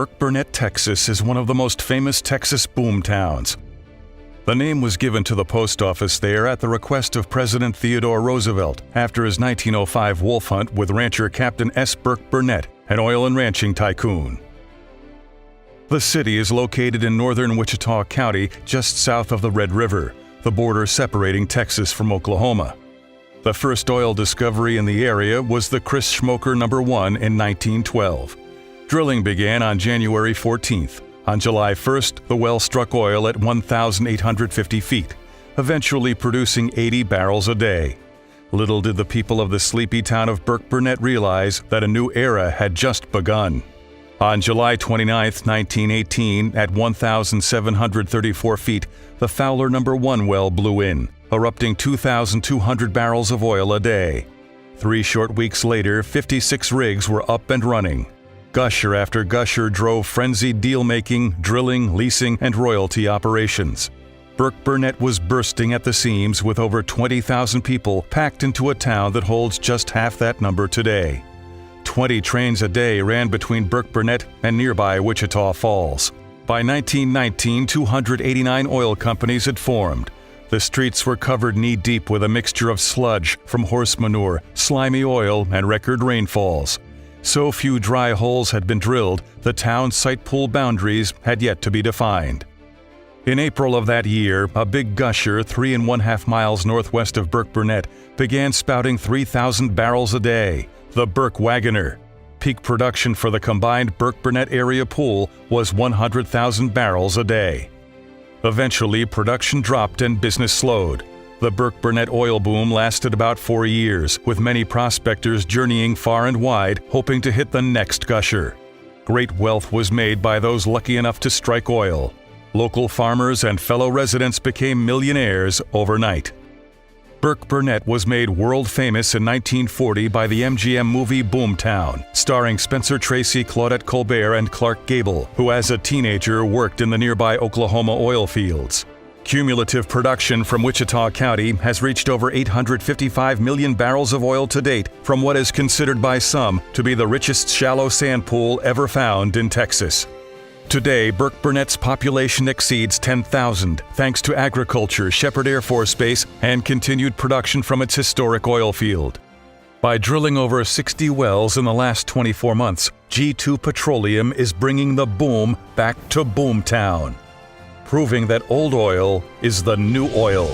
Burkburnett, Texas is one of the most famous Texas boom towns. The name was given to the post office there at the request of President Theodore Roosevelt after his 1905 wolf hunt with rancher Captain S. Burkburnett, an oil and ranching tycoon. The city is located in northern Wichita County, just south of the Red River, the border separating Texas from Oklahoma. The first oil discovery in the area was the Chris Schmoker No. 1 in 1912. Drilling began on January 14th. On July 1st, the well struck oil at 1,850 feet, eventually producing 80 barrels a day. Little did the people of the sleepy town of Burkburnett realize that a new era had just begun. On July 29, 1918, at 1,734 feet, the Fowler No. 1 well blew in, erupting 2,200 barrels of oil a day. 3 short weeks later, 56 rigs were up and running. Gusher after gusher drove frenzied deal-making, drilling, leasing, and royalty operations. Burkburnett was bursting at the seams with over 20,000 people packed into a town that holds just half that number today. 20 trains a day ran between Burkburnett and nearby Wichita Falls. By 1919, 289 oil companies had formed. The streets were covered knee-deep with a mixture of sludge from horse manure, slimy oil, and record rainfalls. So few dry holes had been drilled, the town's site pool boundaries had yet to be defined. In April of that year, a big gusher 3½ miles northwest of Burkburnett began spouting 3,000 barrels a day, the Burke Wagoner. Peak production for the combined Burkburnett area pool was 100,000 barrels a day. Eventually, production dropped and business slowed. The Burkburnett oil boom lasted about 4 years, with many prospectors journeying far and wide, hoping to hit the next gusher. Great wealth was made by those lucky enough to strike oil. Local farmers and fellow residents became millionaires overnight. Burkburnett was made world famous in 1940 by the MGM movie Boomtown, starring Spencer Tracy, Claudette Colbert, and Clark Gable, who as a teenager worked in the nearby Oklahoma oil fields. Cumulative production from Wichita County has reached over 855 million barrels of oil to date from what is considered by some to be the richest shallow sand pool ever found in Texas. Today, Burkburnett's population exceeds 10,000 thanks to agriculture, Shepherd Air Force Base, and continued production from its historic oil field. By drilling over 60 wells in the last 24 months, G2 Petroleum is bringing the boom back to Boomtown, proving that old oil is the new oil.